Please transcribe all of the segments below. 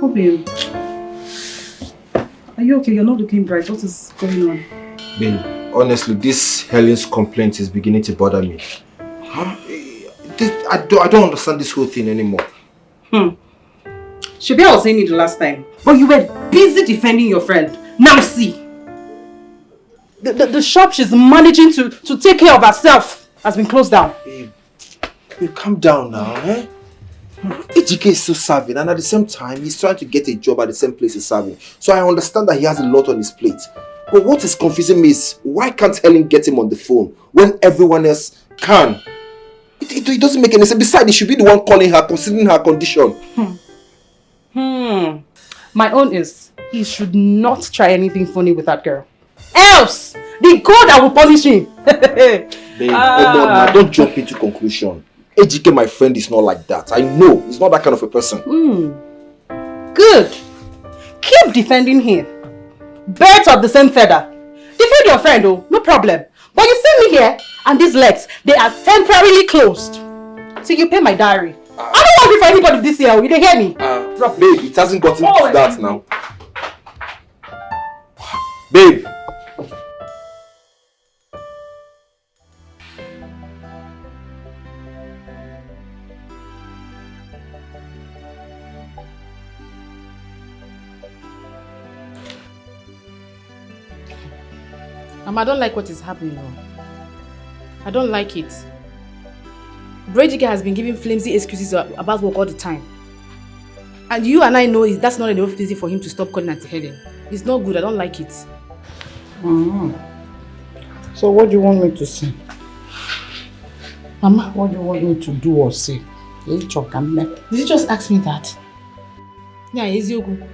Oh, babe. Are you okay? You're not looking bright. What is going on? Babe, honestly, this Helen's complaint is beginning to bother me. I don't understand this whole thing anymore. Should I was saying it the last time, but you were busy defending your friend. Now see, the shop she's managing to take care of herself has been closed down. Babe, you calm down now, eh? Ejike is still serving, and at the same time, he's trying to get a job at the same place he's serving. So I understand that he has a lot on his plate. But what is confusing me is, why can't Helen get him on the phone when everyone else can? It doesn't make any sense. Besides, he should be the one calling her, considering her condition. My own is, he should not try anything funny with that girl. Else, the God that will punish him. Babe, now don't jump into conclusion. Ejike, my friend, is not like that. I know, he's not that kind of a person. Good. Keep defending him. Birds of the same feather. Defend your friend, oh, no problem. But you see me here, and these legs, they are temporarily closed. So you pay my diary. I don't want to be for anybody this year. You don't hear me? Babe, it hasn't gotten to that now. Babe. I don't like what is happening now. I don't like it. Ejike has been giving flimsy excuses about work all the time. And you and I know that's not enough reason for him to stop calling Auntie Helen. It's not good. I don't like it. So what do you want me to say? Mama, what do you want me to do or say? Did you just ask me that? Yeah, he's your good.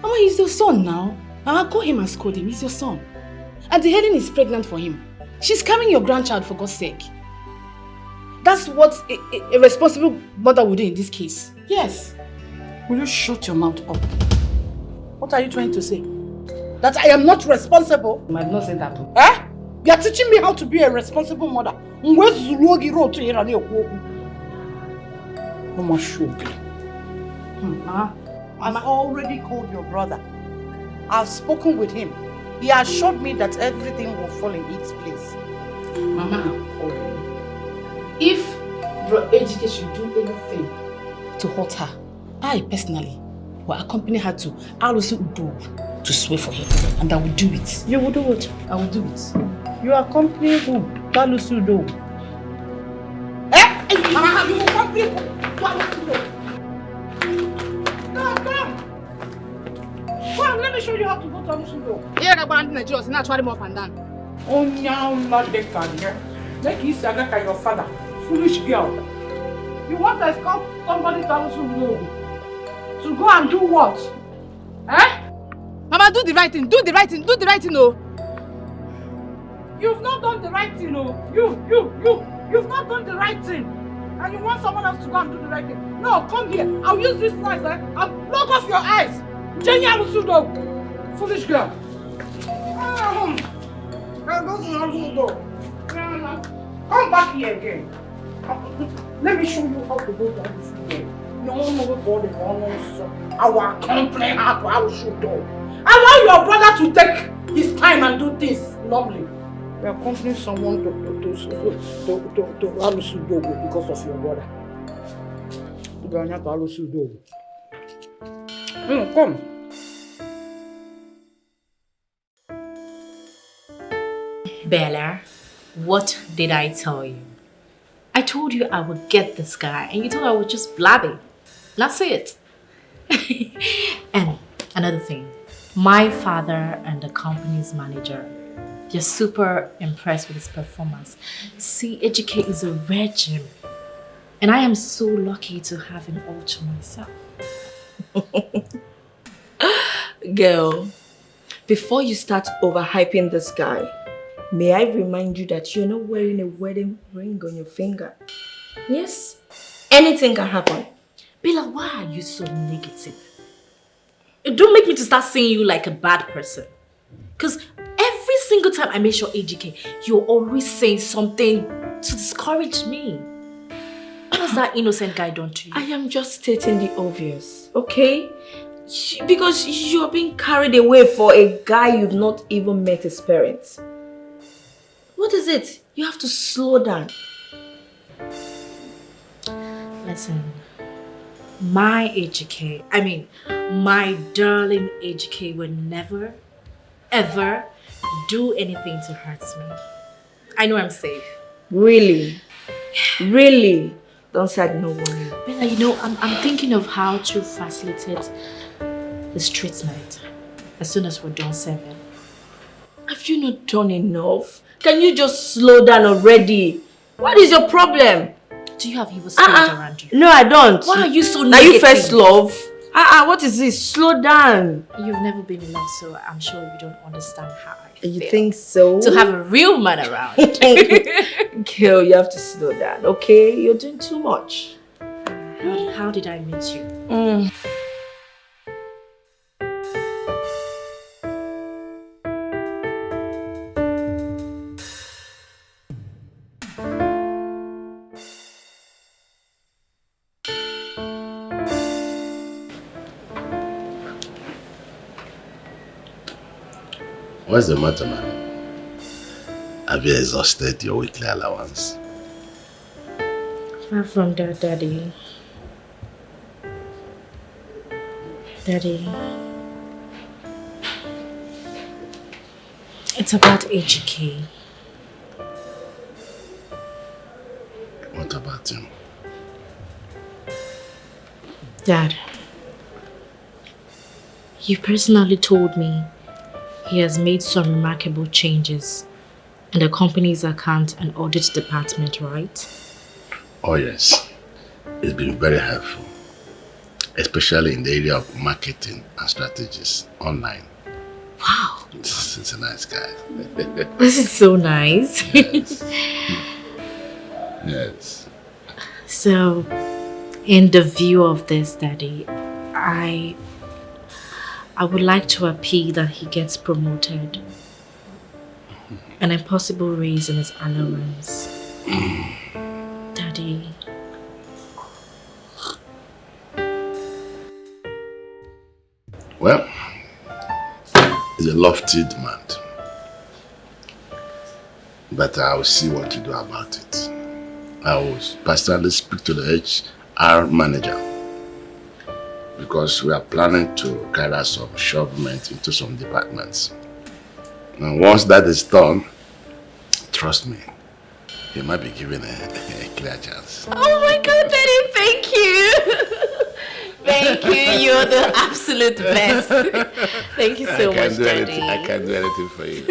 Mama, he's your son now. Mama, call him and scold him. He's your son. Auntie Helen is pregnant for him. She's carrying your grandchild, for God's sake. That's what a responsible mother would do in this case. Yes. Will you shut your mouth up? What are you trying to say? That I am not responsible? I might not say that. Eh? You are teaching me how to be a responsible mother. I've already called your brother. I've spoken with him. He assured me that everything will fall in its place. Mama, if Bro Ejike should do anything to hurt her, I personally will accompany her to Alusi Udo to swear for him, and I will do it. You will do it? I will do it. You accompany who? Alusi Udo. Eh? Mama, you will accompany who? Alusi Udo. Come. Come, let me show you how to go to Alusi Udo. Yeah, I'm going to Nigeria, so now try them up and down. Oh, no, not the can. Make you say like your father. Foolish girl. You want to escort somebody to Alusi Udo? To go and do what? Eh? Mama, do the right thing. Do the right thing. Do the right thing, no. You've not done the right thing, no. You've not done the right thing. And you want someone else to go and do the right thing. No, come here. I'll use this knife and block off your eyes. Jenny Alusi Udo. Foolish girl. Come back here again. Let me show you how to go to Alusi Udo. No one will go to the one. I will accompany her to Alusi Udo. Allow your brother to take his time and do things normally. We are accompanying someone to Alusi Udo because of your brother. You are not Alusi Udo. Come. Bella, what did I tell you? I told you I would get this guy, and you thought I was just blabbing. That's it. And another thing, my father and the company's manager, they're super impressed with his performance. See, Ejike is a virgin, and I am so lucky to have him all to myself. Girl, before you start overhyping this guy, may I remind you that you're not wearing a wedding ring on your finger? Yes, anything can happen. Bella, why are you so negative? Don't make me to start seeing you like a bad person. Because every single time I mention Ejike, you're always saying something to discourage me. has that innocent guy done to you? I am just stating the obvious, okay? Because you're being carried away for a guy you've not even met his parents. What is it? You have to slow down. Listen, my darling AGK will never, ever do anything to hurt me. I know I'm safe. Really? Really? Don't say no worry. Bella, you know, I'm thinking of how to facilitate this treatment as soon as we're done serving. Have you not done enough? Can you just slow down already? What is your problem? Do you have evil spirit around you? No, I don't. Why are you so Are negative? you first love? What is this? Slow down. You've never been in love, so I'm sure you don't understand how I feel. You think so? To have a real man around. Girl, you have to slow down, okay? You're doing too much. How did I meet you? What's the matter, man? Have you exhausted your weekly allowance? Far from that, Daddy. Daddy. It's about AGK. What about him? Dad, you personally told me he has made some remarkable changes in the company's account and audit department, right? Oh yes, it's been very helpful, especially in the area of marketing and strategies online. Wow. He's a nice guy. This is so nice. Yes. Yes. So, in the view of this, Daddy, I would like to appeal that he gets promoted. An impossible raise in his allowance. Daddy. Well, it's a lofty demand. But I will see what to do about it. I will personally speak to the HR manager, because we are planning to carry out some shovement into some departments. And once that is done, trust me, you might be given a clear chance. Oh my God, Daddy, thank you. Thank you, you're the absolute best. Thank you so much, Daddy. I can't do anything for you.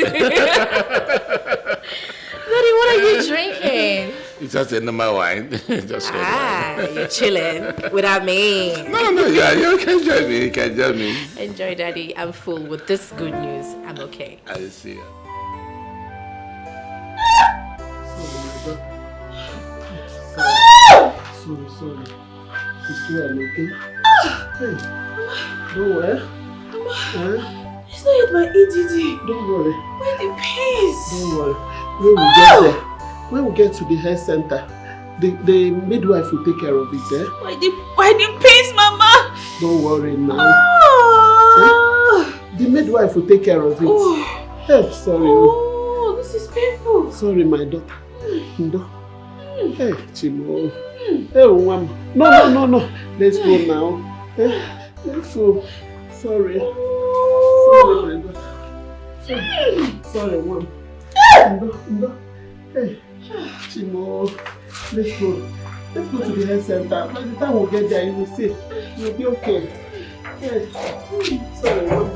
Daddy, what are you drinking? It's just a normal wine. Just you're chilling without me. No, yeah, you can join me. You can join me. Enjoy, Daddy. I'm full with this good news. I'm okay. I see you. Sorry. It's well, okay? Hey, don't worry. It's not yet my EDD. Don't worry. Why the pains? Don't worry. When we get to the health center, the midwife will take care of it, eh? Why the pains, Mama? Don't worry now. The midwife will take care of it. Hey, sorry. Oh, this is painful. Sorry, my daughter. No. Hey, Chimo. Hey, Mom. No. Let's go now. Hey, let's go. Sorry. Sorry, my daughter. Sorry, Mom. No. Hey, Chimo. Let's go. Let's go to the health center. By the time we get there, you will see. You'll be okay. Hey. Sorry, Mom.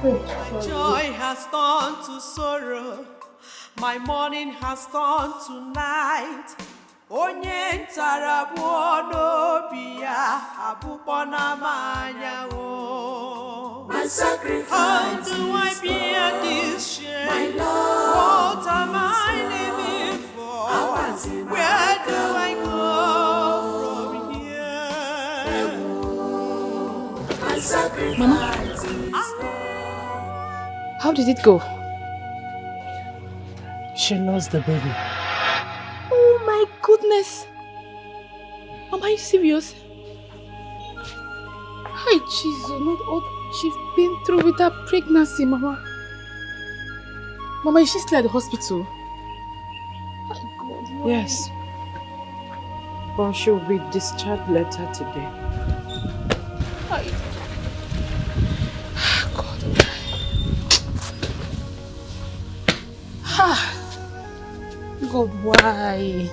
Hey, sorry. Joy has turned to sorrow. My morning has turned to night. Onye ntara bụ n'obi ya abụkpọ na manya o. My sacrifice. How do I bear this shame? My love. What am I living for? Where do I go from here? My sacrifice. Mama, how did it go? She lost the baby. Oh my goodness. Mama, are you serious? Hi, Jesus, not all she's been through with her pregnancy, Mama. Mama, is she still at the hospital? My God, Mama. Yes. But she will be discharged later today. Hi. God. God, why?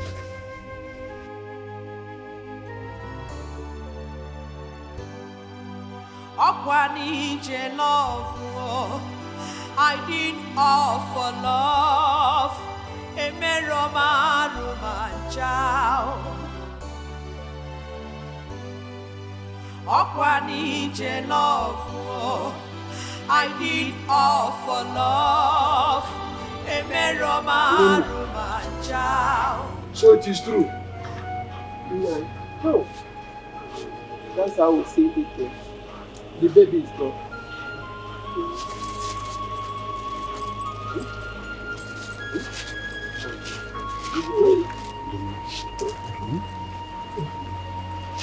Okwanije love, oh, I did all for love. Emeroma romanchao. Okwanije love, oh, I did all for love. Emeroma romanchao. So it is true. Yeah. No. That's how we say it. The baby is gone.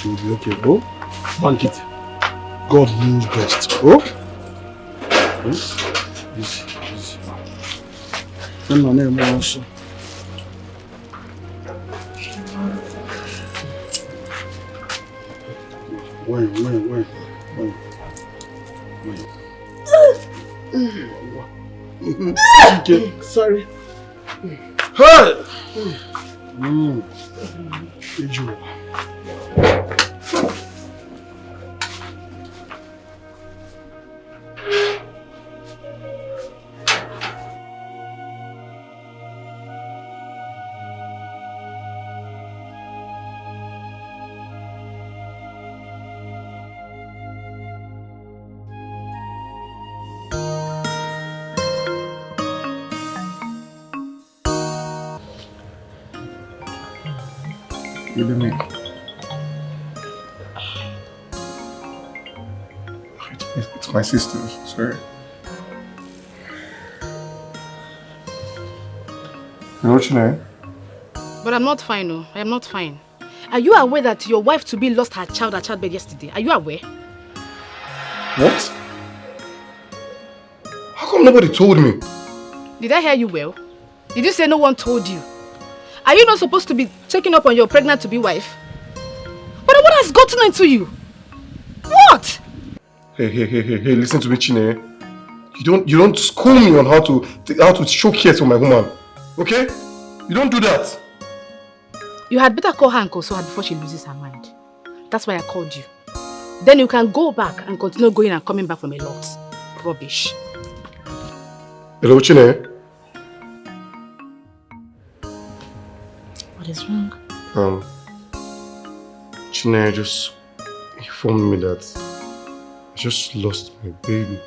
You'll be okay, bro. Bank it. God knows best. Oh? Easy. I'm not there, man. Wait. Okay, sorry. Hey! It's my sister, sorry. What's your name? But I'm not fine, no. I am not fine. Are you aware that your wife-to-be lost her child at childbed yesterday? Are you aware? What? How come nobody told me? Did I hear you well? Did you say no one told you? Are you not supposed to be checking up on your pregnant-to-be wife? But what has gotten into you? What? Hey, listen to me, Chine. You don't school me on how to show care to my woman. Okay? You don't do that. You had better call her and console her before she loses her mind. That's why I called you. Then you can go back and continue going and coming back from a lot. Rubbish. Hello, Chine. What is wrong? Chine just informed me that I just lost my baby.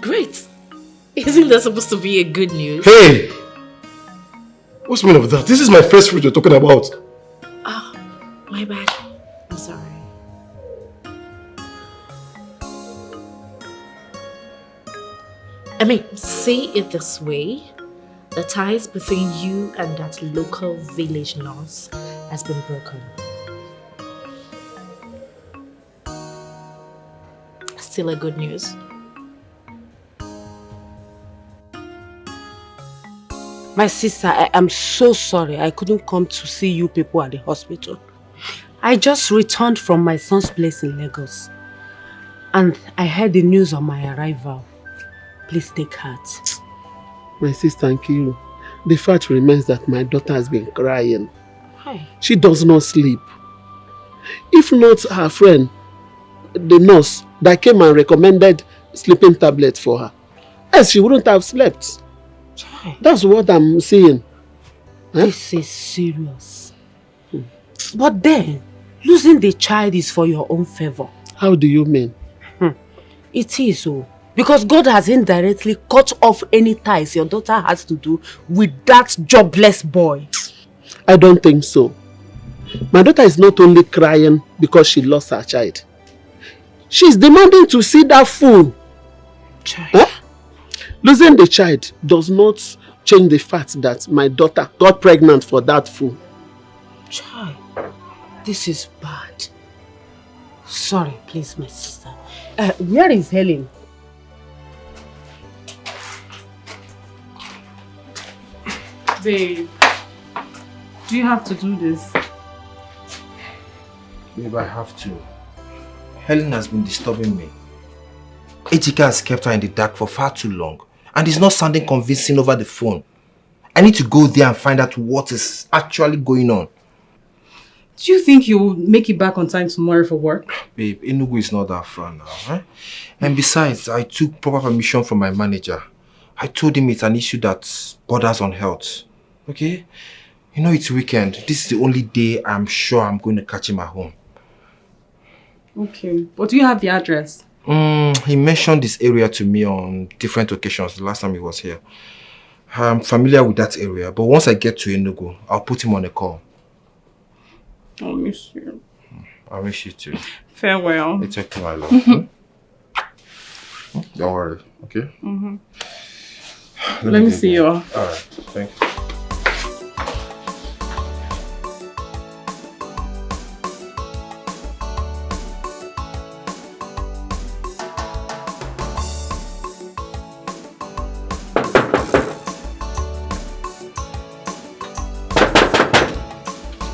Great. Isn't that supposed to be a good news? Hey! What's the meaning of that? This is my first fruit you're talking about. Oh, my bad. I'm sorry. I mean, see it this way. The ties between you and that local village nurse has been broken. Still a good news. My sister, I am so sorry I couldn't come to see you people at the hospital. I just returned from my son's place in Lagos. And I heard the news on my arrival. Please take heart. My sister Nkiru, the fact remains that my daughter has been crying. Hi. She does not sleep. If not her friend, the nurse that came and recommended sleeping tablets for her, else she wouldn't have slept. That's what I'm saying. This is serious. But then, losing the child is for your own favor. How do you mean? It is so. Because God has indirectly cut off any ties your daughter has to do with that jobless boy. I don't think so. My daughter is not only crying because she lost her child. She's demanding to see that fool. Huh? Losing the child does not change the fact that my daughter got pregnant for that fool. Child. This is bad. Sorry, please, my sister. Where is Helen? Babe, do you have to do this? Babe, I have to. Helen has been disturbing me. Ejike has kept her in the dark for far too long. And it's not sounding convincing over the phone. I need to go there and find out what is actually going on. Do you think you will make it back on time tomorrow for work? Babe, Enugu is not that far now. Eh? And besides, I took proper permission from my manager. I told him it's an issue that borders on health. Okay? You know it's weekend. This is the only day I'm sure I'm going to catch him at home. Okay, but do you have the address? He mentioned this area to me on different occasions the last time he was here. I'm familiar with that area, but once I get to Enugu, I'll put him on a call. I'll miss you. I miss you too. Farewell. It's okay, my love. Don't worry, okay? Let me see you. Alright, thank you.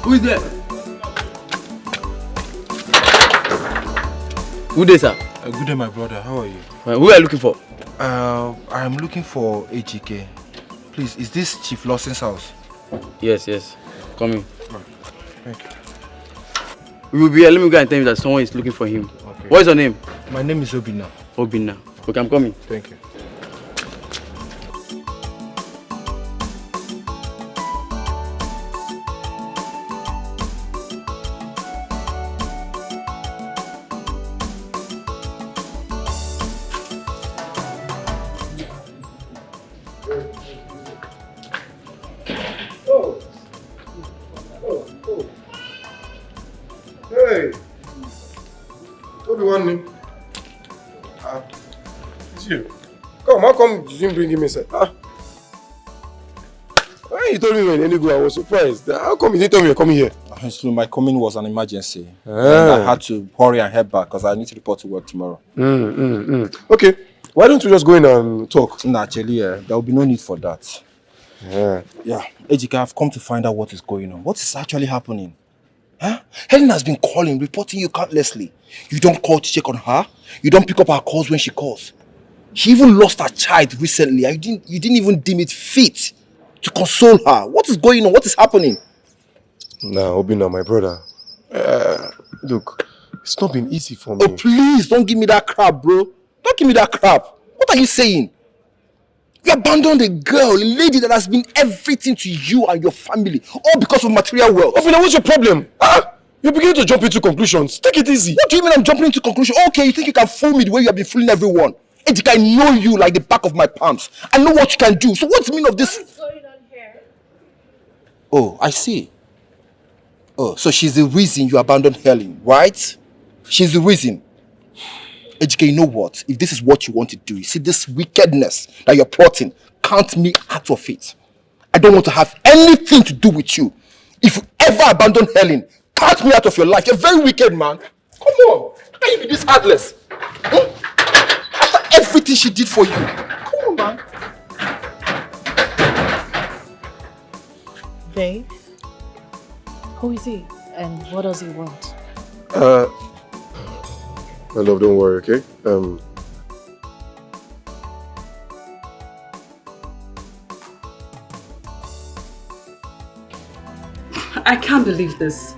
Who is there? Good day, sir. Good day, my brother. How are you? Who are you looking for? I'm looking for Ejike. Please, is this Chief Lawson's house? Yes. Come in. Thank you. We will be here. Let me go and tell you that someone is looking for him. Okay. What is your name? My name is Obina. Obina. Okay, I'm coming. Thank you. Hey! What do you want me? It's you. Come, how come you didn't bring him inside? When you told me when Enugu, I was surprised. How come you didn't tell me you're coming here? Honestly, my coming was an emergency. And I had to hurry and head back because I need to report to work tomorrow. Okay, why don't we just go in and talk? Nah, actually, there will be no need for that. Yeah, Ejike, I've come to find out what is going on. What is actually happening? Huh? Helen has been calling, reporting you countlessly. You don't call to check on her. You don't pick up her calls when she calls. She even lost her child recently. You didn't even deem it fit to console her. What is going on? What is happening? Nah, Obina, my brother. Look, it's not been easy for me. Oh, please, don't give me that crap, bro. Don't give me that crap. What are you saying? You abandoned a girl, a lady that has been everything to you and your family, all because of material wealth. Obina, what's your problem? You're beginning to jump into conclusions. Take it easy. What do you mean I'm jumping into conclusions? Okay, you think you can fool me the way you have been fooling everyone? Ejike, I know you like the back of my palms. I know what you can do. So what's the meaning of this? What is going on here? Oh, I see. Oh, so she's the reason you abandoned Helen, right? She's the reason. Ejike, you know what? If this is what you want to do, you see this wickedness that you're plotting, count me out of it. I don't want to have anything to do with you. If you ever abandon Helen, count me out of your life. You're very wicked, man. Come on. How can you be this heartless? After everything she did for you. Come on, man. Babe, who is he and what does he want? My love, don't worry, okay? I can't believe this.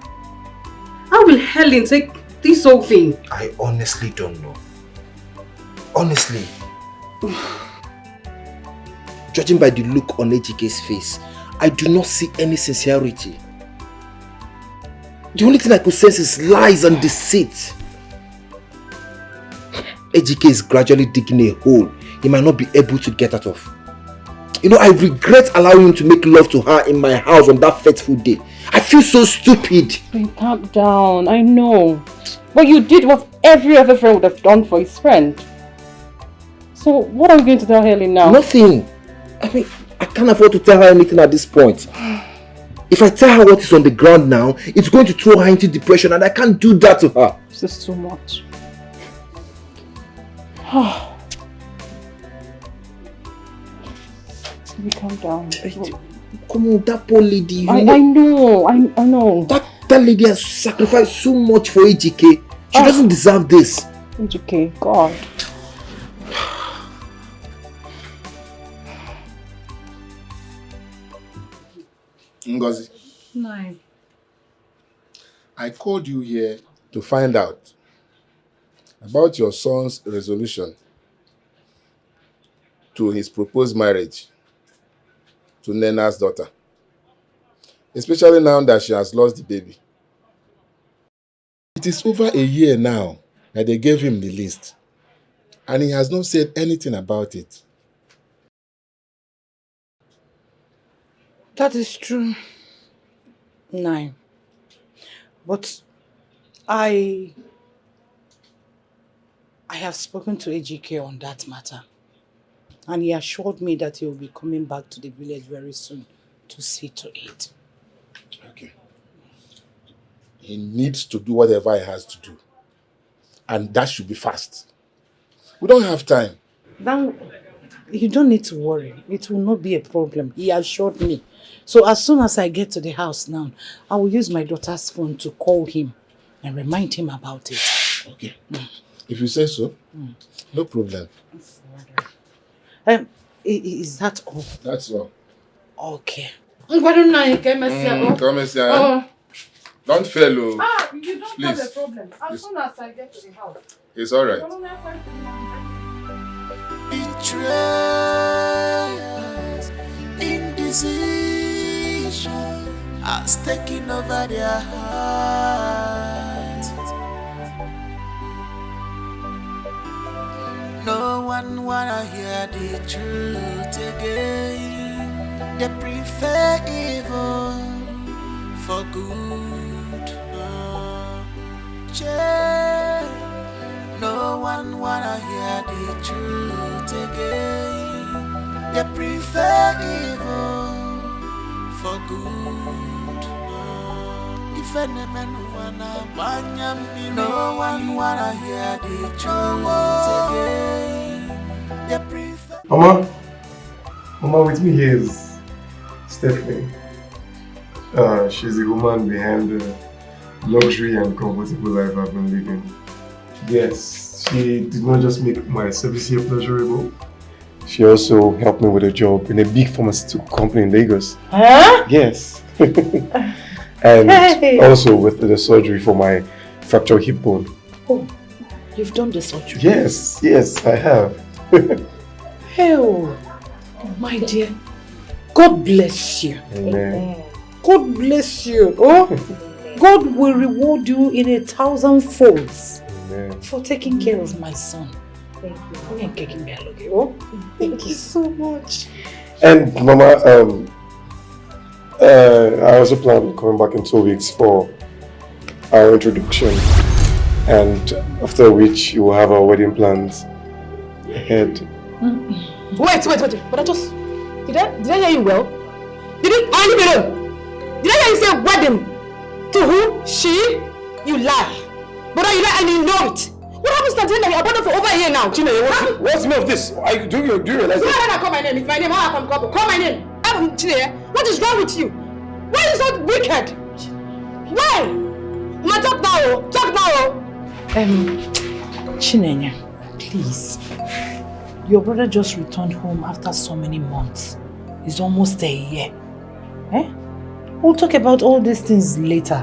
How will Helen take this whole thing? I honestly don't know. Honestly. Judging by the look on Ejike's face, I do not see any sincerity. The only thing I could sense is lies and deceit. Ejike is gradually digging a hole he might not be able to get out of. You know, I regret allowing him to make love to her in my house on that fateful day. I feel so stupid. Babe, calm down. I know. What you did what every other friend would have done for his friend. So, what are we going to tell Helen now? Nothing. I mean, I can't afford to tell her anything at this point. If I tell her what is on the ground now, it's going to throw her into depression and I can't do that to her. This is too much. Baby, calm down. Come on, that poor lady. I know. That lady has sacrificed so much for AGK. She doesn't deserve this. AGK, God. Ngozi, No. I called you here to find out about your son's resolution to his proposed marriage to Nena's daughter, especially now that she has lost the baby. It is over a year now that they gave him the list, and he has not said anything about it. That is true. No. But I have spoken to AGK on that matter. And he assured me that he will be coming back to the village very soon to see to it. Okay. He needs to do whatever he has to do. And that should be fast. We don't have time. Then you don't need to worry. It will not be a problem. He assured me. So as soon as I get to the house now, I will use my daughter's phone to call him and remind him about it. Okay. If you say so, no problem. Is that all? That's all. Okay. Come here, don't fail, you don't please. have a problem. As soon as I get to the house. It's all right. Betrayals, indecision has taken over their hearts. No one wanna hear the truth again. They prefer evil for good. No one wanna hear the truth again. They prefer evil for good. If any man wanna banyam, no one wanna hear the truth again. They prefer. Mama, with me here is Stephanie. She's the woman behind the luxury and comfortable life I've been living. Yes, she did not just make my service here pleasurable. She also helped me with a job in a big pharmaceutical company in Lagos. Huh? Yes. And also with the surgery for my fractured hip bone. Oh, you've done the surgery? Yes, I have. Oh, my dear. God bless you. Amen. God bless you. Oh, God will reward you in 1,000 folds. Amen. For taking care of my son. Thank you. Oh, thank you so much. And Mama, I also plan on coming back in 2 weeks for our introduction, and after which you will have our wedding plans ahead. Wait. But did I hear you well? Did I hear you say wedding? To who? She? You lie. But you lie and you know it. What happens to Tina? You're abandoned for over a year now. Tina, what's the meaning of this? Do you realize it? Why call my name? It's my name. How I come call? Call my name. Tina, what is wrong with you? Why are you so wicked? Why? Ma, talk now. Chinenya, please. Your brother just returned home after so many months. It's almost a year. We'll talk about all these things later.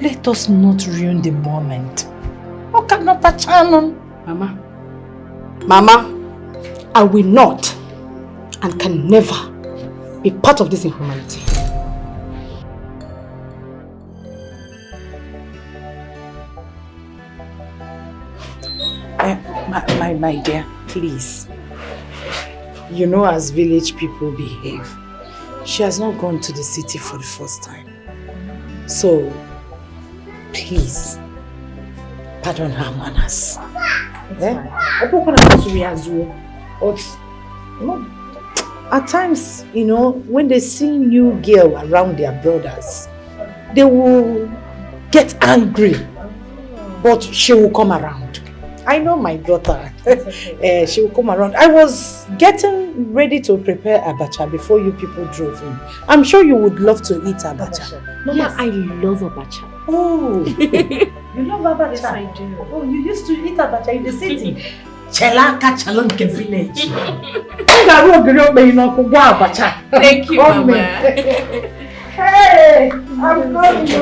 Let us not ruin the moment. Mama, I will not and can never be part of this inhumanity. My dear, please. You know as village people behave. She has not gone to the city for the first time. So, please, pardon her manners. At times, you know, when they see new girl around their brothers, they will get angry, but she will come around. I know my daughter. She will come around. I was getting ready to prepare abacha before you people drove in. I'm sure you would love to eat abacha. Mama, yes. I love abacha. Oh, you love abacha? Yes, I do. Oh, you used to eat abacha in the city? Chelaka Chalonke village. Thank you, Mama. Hey, I'm coming.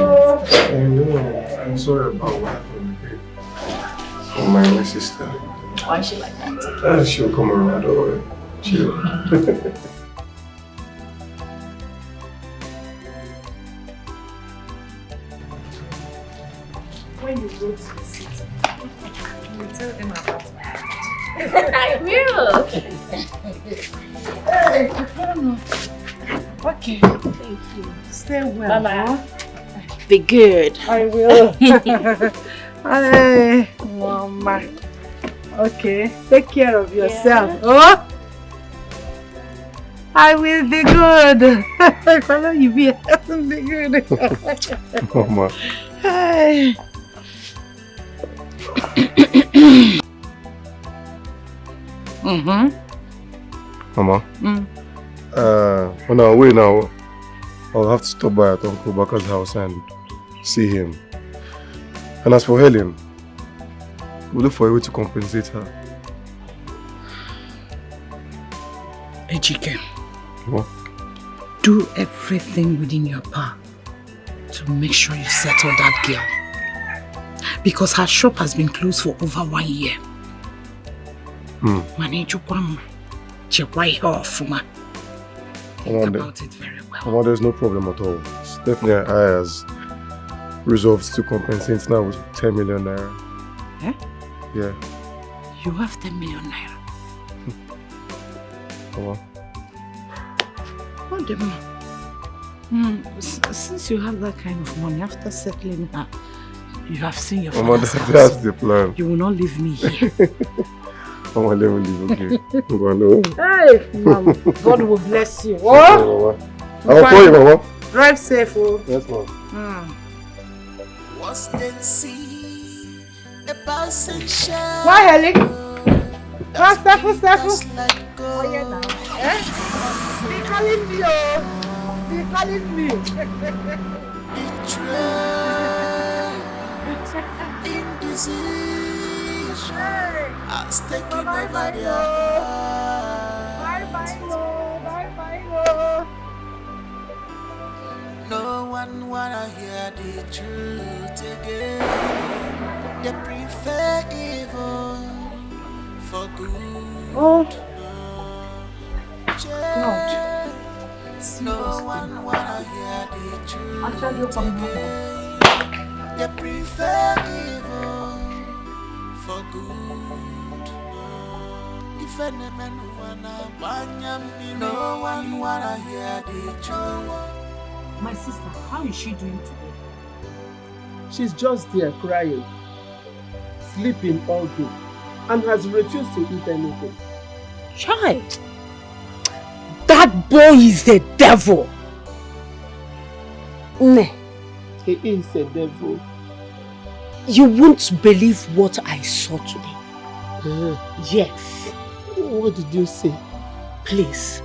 I'm sorry about what happened. Oh, my sister. Why is she like that? She'll come around, don't worry. She'll. When you go to the city, you tell them about that. I will. Hey, okay. Thank you. Stay well. Mama. Be good. I will. Hey, Mama. Okay, take care of yourself. Yeah. Oh, I will be good. Follow you be good. Mama. Hey. Mama. On our way now, I'll have to stop by at Uncle Baka's house and see him. And as for Helen, we'll look for a way to compensate her. Ejike, What? do everything within your power to make sure you settle that girl. Because her shop has been closed for over 1 year. Manage Think about it very well. Mama, there's no problem at all. Stephanie and I has resolved to compensate now with 10 million naira. Eh? Yeah. You have 10 million naira. Mama. Oh, since you have that kind of money, after settling her, you have seen your father's house. That's the plan. You will not leave me here. Mama, let me leave, okay? Hey, Mom, God will bless you. Oh? I'll call you, Mama. Drive safe, oh. Yes, Mom. Why, Helen? What's Steph? Oh, yeah, now. Eh? Be calling me, oh. Be calling me. Has taken over their Bye. No one wanna hear the truth again. They prefer evil for good. Oh. No one wanna hear the truth again. They prefer evil for good. If any man wanna no one wanna hear the truth. My sister, how is she doing today? She's just there crying, sleeping all day, and has refused to eat anything. Child, that boy is the devil. He is a devil. You won't believe what I saw today. Yes. What did you say? Please,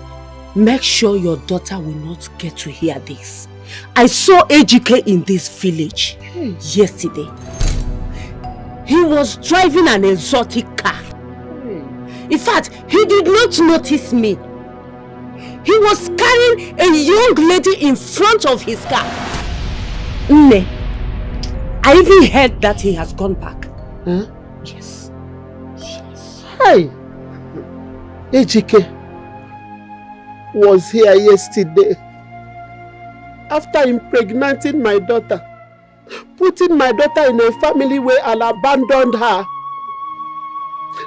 make sure your daughter will not get to hear this. I saw Ejike in this village yesterday. He was driving an exotic car. In fact, he did not notice me. He was carrying a young lady in front of his car. I even heard that he has gone back. Yes. Hey! Ejike was here yesterday after impregnating my daughter, putting my daughter in a family way and abandoned her.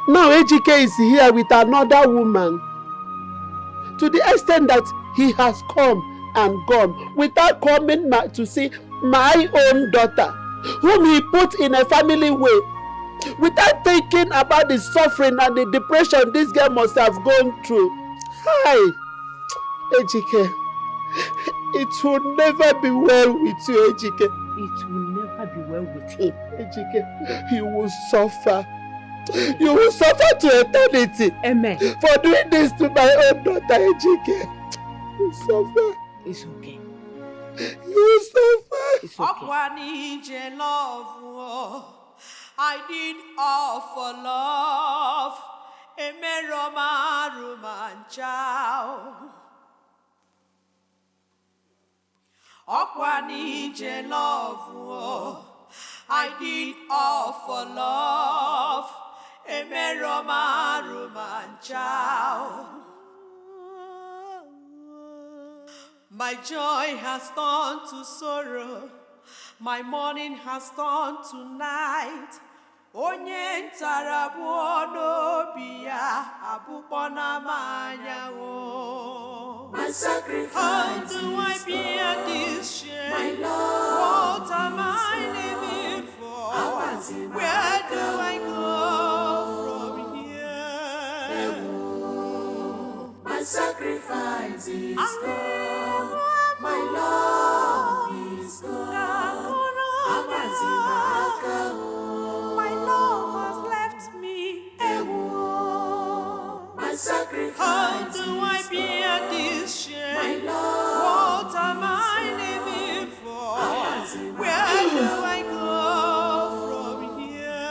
Now Ejike is here with another woman, to the extent that he has come and gone without coming to see my own daughter, whom he put in a family way, without thinking about the suffering and the depression this girl must have gone through. Hi! Ejike, it will never be well with you, Ejike. It will never be well with him. Ejike, you will suffer. You will suffer to eternity. Amen. For doing this to my own daughter, Ejike. You will suffer. It's okay. You will suffer. It's okay. I did all for love. Love. I did all for love. My joy has turned to sorrow. My mourning has turned to night. Onye ntara bụ n'obi ya abụkpọ n'amanya o. My sacrifice. How do I bear this shame? My Lord. What am I living for? Where do I go from here? My sacrifice is gone. My love is gone. My love has left me. My sacrifice. How do I bear this shame? My Lord. What am I living for? Where do I go from here?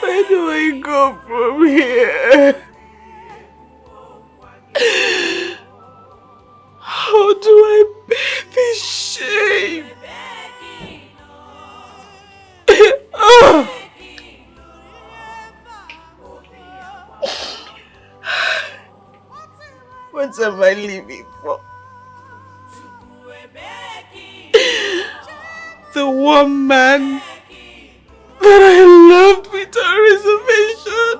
Where do I go from here? How do I bear this shame? What am I living for? The one man that I loved without reservation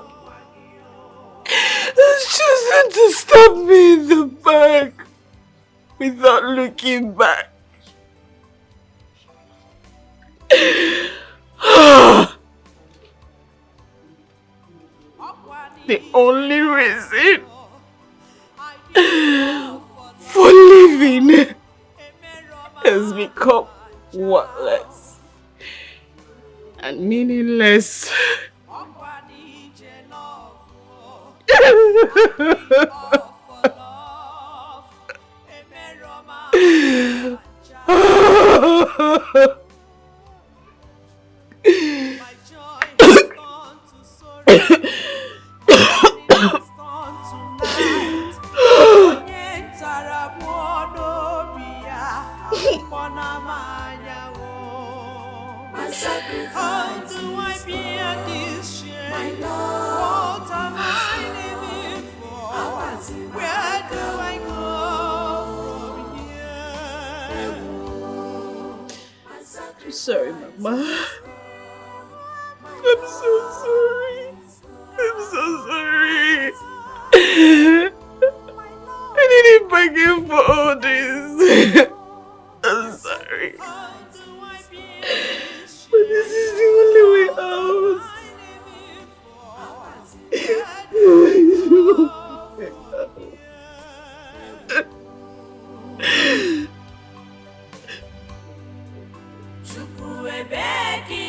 has chosen to stab me in the back without looking back. The only reason for living has become worthless and meaningless. How do I bear this shame? My Lord. What am I living for? Where do I go from here? I'm sorry, Mama. I'm so sorry. I'm so sorry. I didn't bargain for all this. I'm sorry. But this is the only way out. Chukwu ebeki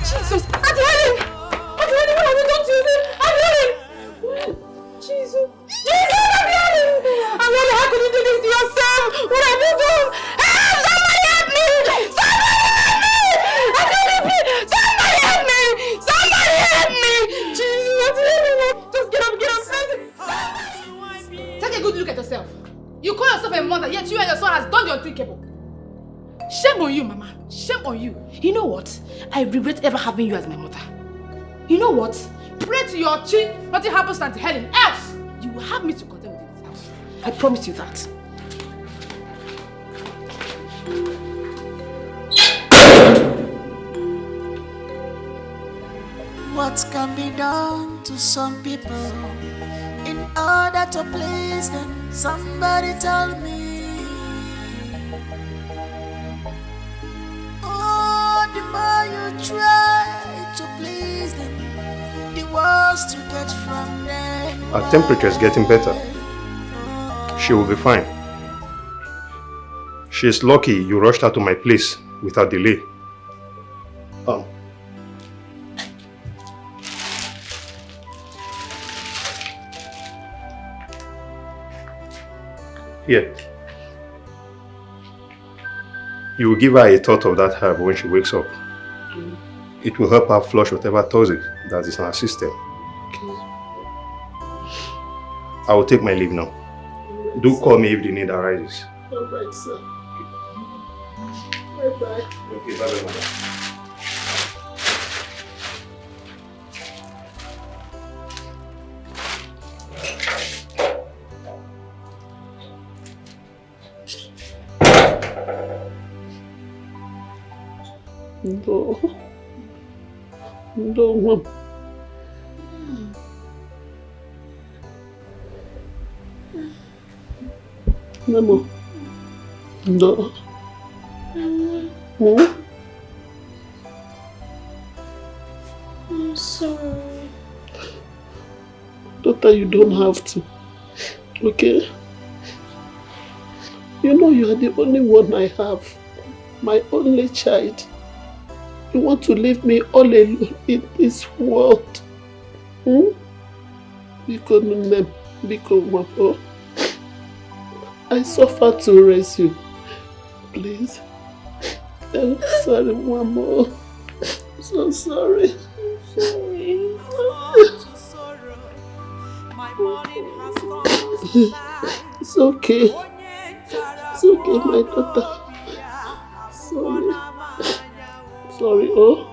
Jesus! Auntie Helen! Auntie Helen, what have you done to me? Auntie Helen! Jesus! Jesus! Auntie Helen! Auntie Helen, how could you do this to yourself? What have you done? Help! Somebody help me! Somebody help me! Auntie Helen, somebody help me! Somebody help me! Jesus! Auntie Helen! Just get up, get up! Take a good look at yourself. You call yourself a mother, yet you and your son has done the unthinkable. Shame on you, Mama. Shame on you. You know what? I regret ever having you as my mother. You know what? Pray to your chi, nothing happens to Auntie Helen. Else, you will have me to condemn within this house. I promise you that. What can be done to some people in order to please them? Somebody tell me. Oh, the more you try to please them, the worse you get from them. Her temperature is getting better. She will be fine. She is lucky you rushed her to my place without delay. Here. You will give her a thought of that herb when she wakes up. It will help her flush whatever toxic that is in her system. I will take my leave now. Do call me if the need arises. Alright, sir. Bye-bye. Okay, bye-bye, madam. No. No, Mom. Mama. No. Hmm? I'm sorry. Daughter, you don't have to. Okay? You know you are the only one I have. My only child. You want to leave me all alone in this world? Because Mama, I suffer to raise you. Please. I'm sorry, Mama. I'm so sorry. I'm sorry. It's okay. It's okay, my daughter. Sorry. Sorry, oh.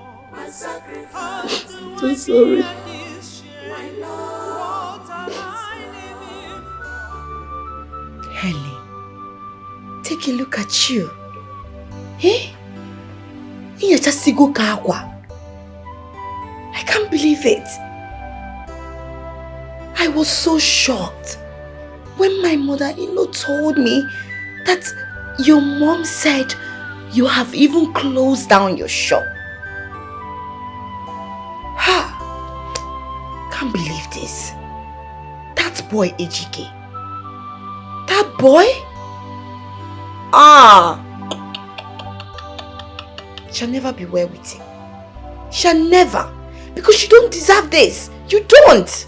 So sorry. Helen, take a look at you. Eh? I can't believe it. I was so shocked when my mother-in-law told me that your mom said you have even closed down your shop. Ha! Can't believe this. That boy Ejike. That boy? Shall never be well with him. Shall never. Because you don't deserve this. You don't.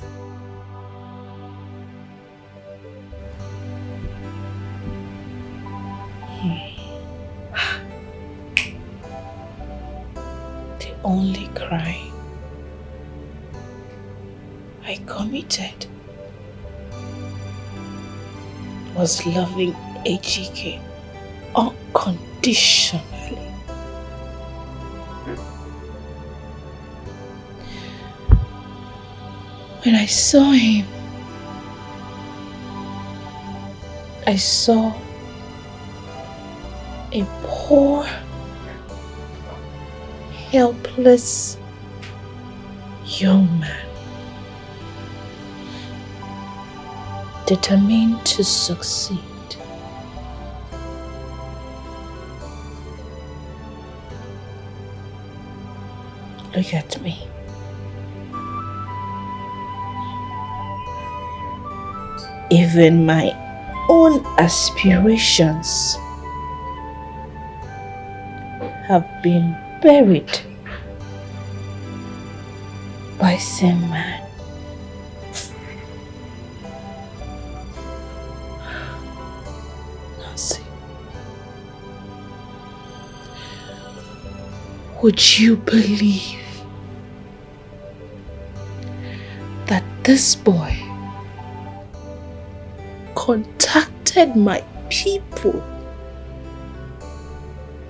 The only crime I committed was loving Ejike unconditionally. When I saw him, I saw a poor, helpless young man determined to succeed. Look at me. Even my own aspirations have been buried by same man. Nancy, would you believe that this boy contacted my people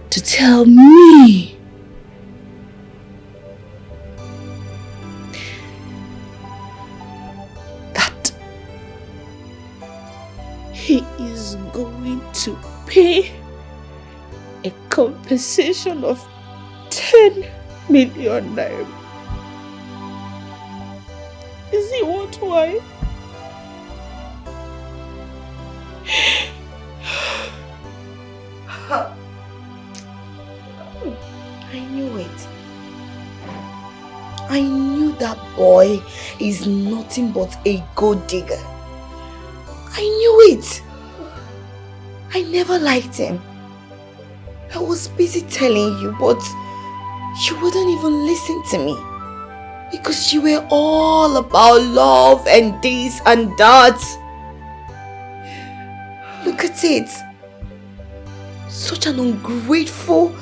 to tell me that he is going to pay a compensation of 10 million naira. Is he what why? I knew it. I knew that boy is nothing but a gold digger. I knew it. I never liked him. I was busy telling you, but you wouldn't even listen to me. Because you were all about love and this and that. Look at it. Such an ungrateful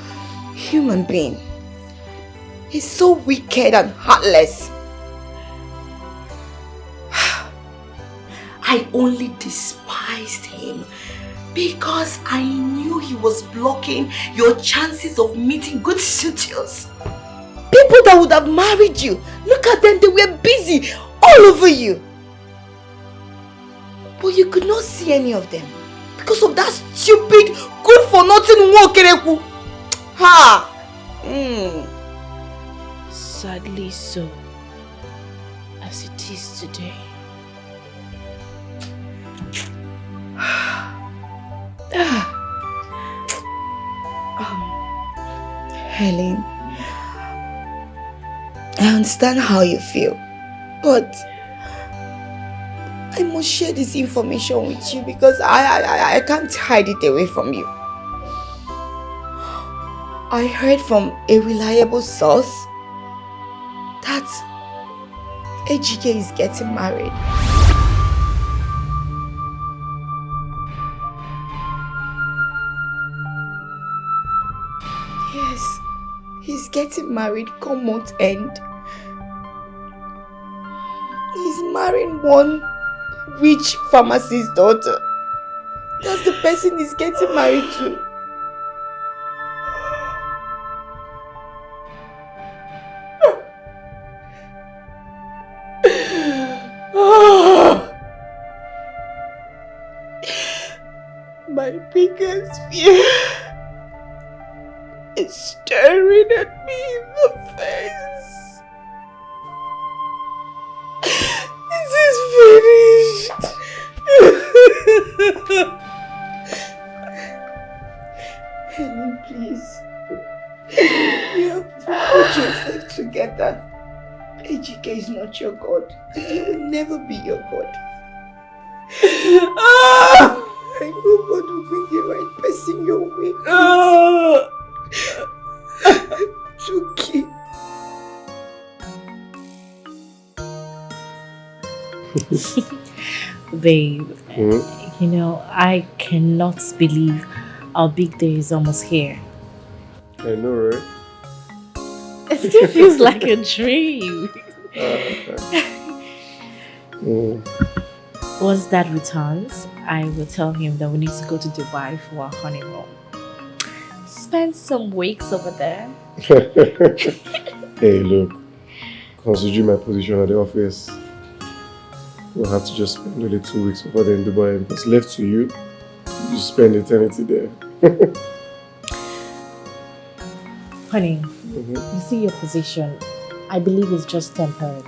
human being. He's so wicked and heartless. I only despised him because I knew he was blocking your chances of meeting good suitors. People that would have married you. Look at them, they were busy all over you. But you could not see any of them because of that stupid, good for nothing Wokereku. Ha! Sadly so, as it is today. Helen, I understand how you feel, but I must share this information with you because I can't hide it away from you. I heard from a reliable source that Ejike is getting married. Yes, he's getting married come month end. He's marrying one rich pharmacist's daughter. That's the person he's getting married to. My biggest fear is staring at me in the face. This is finished. Helen, please. You have to put yourself together. Ejike is not your God. And he will never be your God. I know God will bring the right person your way. It's okay. Babe, you know, I cannot believe our big day is almost here. I know, right? It still feels like a dream. Once Dad returns, I will tell him that we need to go to Dubai for our honeymoon. Spend some weeks over there. Hey, look. Considering my position at the office, we'll have to just spend only 2 weeks over there in Dubai. Because left to you, you spend eternity there. Honey, you see your position, I believe it's just temporary.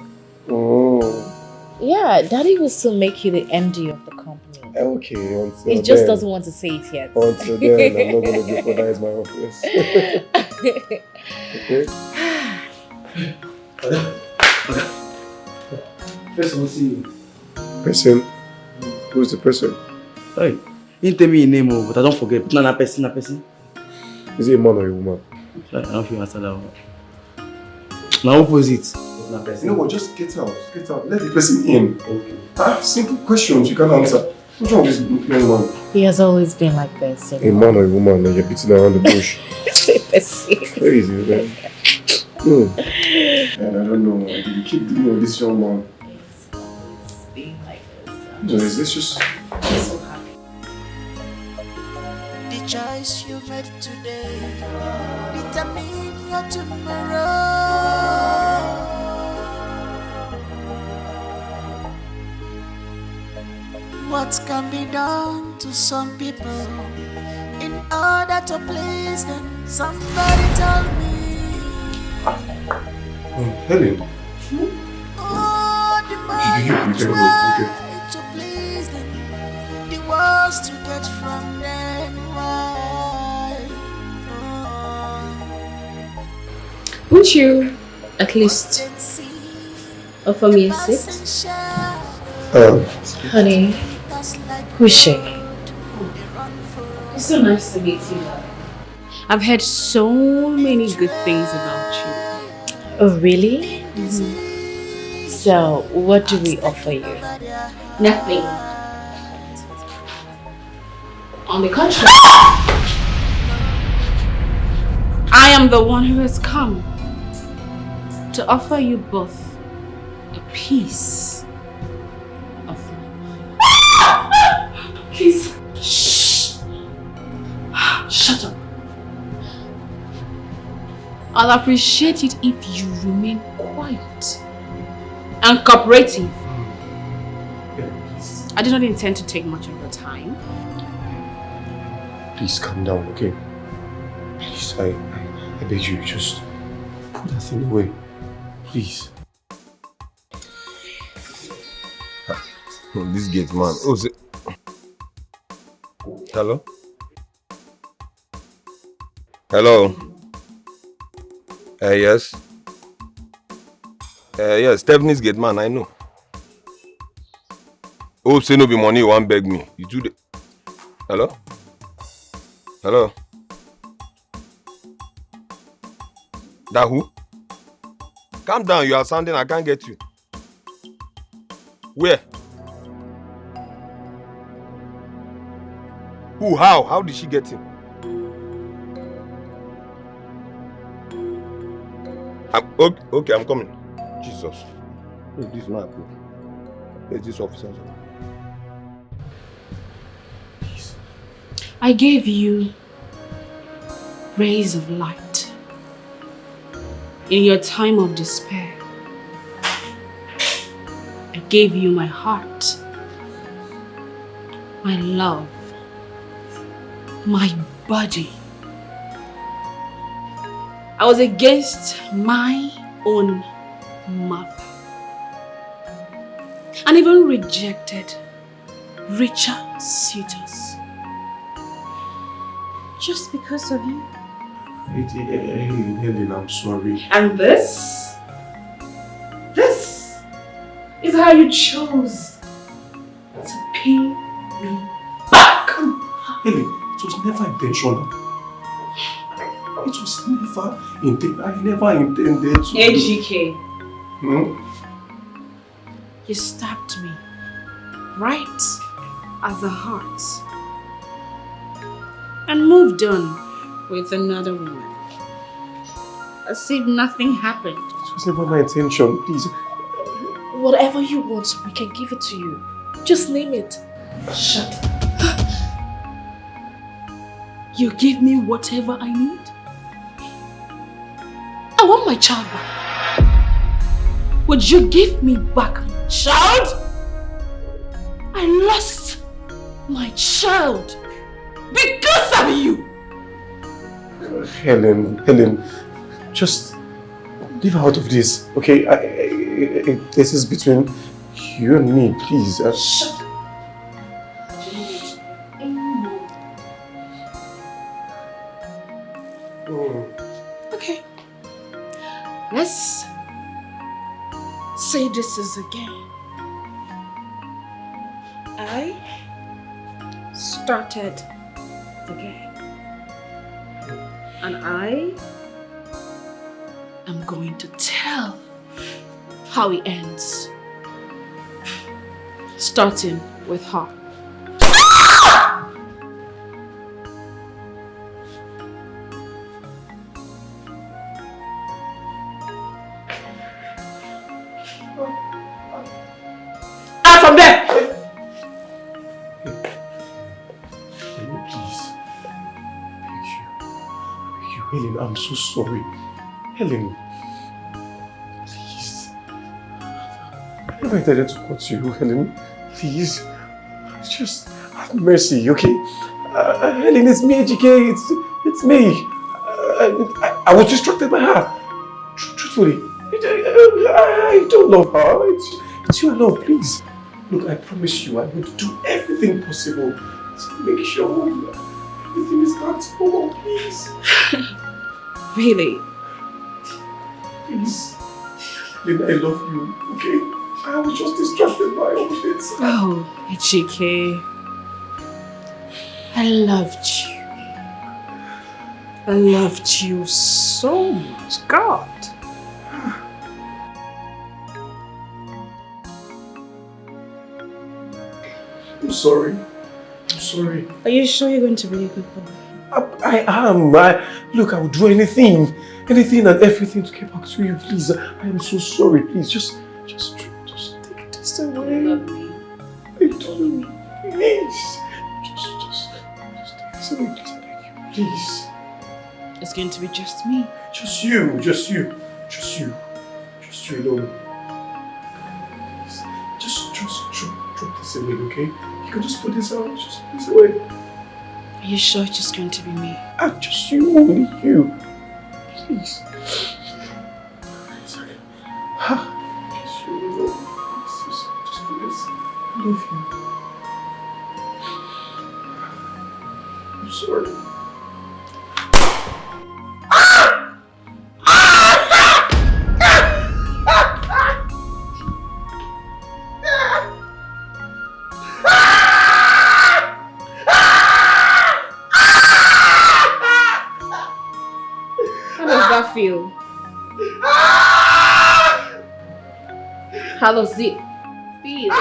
Yeah, Daddy will still make you the MD of the company. Okay, until He just doesn't want to say it yet. Until then, I'm not going to jeopardize my office. Okay? person will see you. Person? Who's the person? Hey, you tell me your name, but I don't forget. But not a person, Is he a man or a woman? I don't feel answer that one. Now opposite. You know what? Just get out. Get out. Let the person in. Okay. Simple questions you can answer. What's wrong with this young man? He has always been like this. A man or a woman and you're beating around the bush. Crazy, man. And I don't know. You keep dealing with this young man. He's always been like this. No, is this just... I'm so happy. The choice you made today determine your tomorrow. What can be done to some people in order to please them? Somebody tell me. Helen. Oh, the man try to please them. The words to get from them. Why? Won't you at least offer me a seat? Honey, who's she? It's so nice to meet you. I've heard so many good things about you. Oh, really? Mm-hmm. So, what do we offer you? Nothing. On the contrary, I am the one who has come to offer you both a piece of Please. Shh. Shut up. I'll appreciate it if you remain quiet and cooperative. I do not intend to take much of your time. Please calm down, okay? Please, I beg you, just put that thing away. Please. This gate man. Oh, hello? Hello? Yes? Yes, Stephanie's gate man, I know. Oh, say no be money, you want beg me. You do the... Hello? Hello? That who? Calm down, you are sounding, I can't get you. Where? Who? How? How did she get him? Okay, I'm coming. Jesus. This is not good. Where's this officer? I gave you rays of light in your time of despair. I gave you my heart, my love, my body. I was against my own mother and even rejected richer suitors just because of you. Helen, I'm sorry. And this is how you chose to pay me back. Helen, it was never intentional. It was never intended. I never intended to... AGK. You stabbed me right at the heart and moved on with another woman. As if nothing happened. It was never my intention, please. Whatever you want, we can give it to you. Just name it. Shut up. You give me whatever I need? I want my child back. Would you give me back my child? I lost my child because of you. Helen, just leave out of this, okay? This is between you and me, please. Shut up. Okay. Let's say this is a game. I started the game. And I am going to tell how it ends. Starting with her. Out from there! Helen, please. Beg you, Helen, I'm so sorry. Helen, please. I never intended to hurt you, Helen. Please. Just have mercy, okay? Helen, it's me, GK. It's me. I was distracted by her. Truthfully, I don't love her. It's you I love, please. Look, I promise you, I will do everything possible to make sure everything is back to normal, please. Really? Please. Helen, I love you, okay? I was just distracted by all this. Oh, GK. I loved you. I loved you so much. God. I'm sorry. I'm sorry. Are you sure you're going to be a good boy? I am. Look, I will do anything and everything to get back to you, please. I am so sorry. Please, just take this away. You love me. I do. Please. Just take this away, please. I beg you. Please. It's going to be just me. Just you alone. Please. Just drop this away, okay? You can just put this out. Just put this away. Are you sure it's just going to be me? Just you, only you. Please. Sorry. Just you alone. Just do this. I love you. I'm sorry. Feel? How does it feel?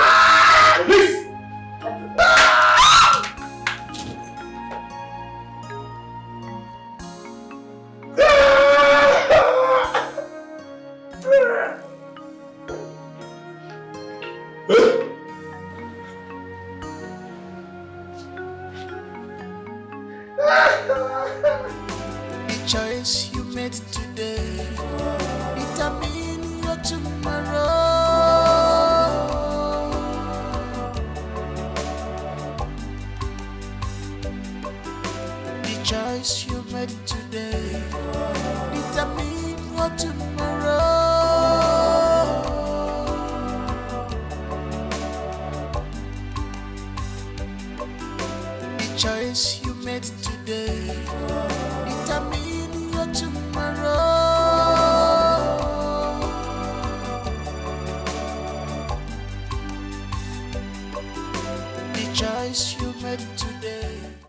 The choice you made today determine your tomorrow. The choice you made today determine your tomorrow. The choice you made today determine your tomorrow. The choice you made today.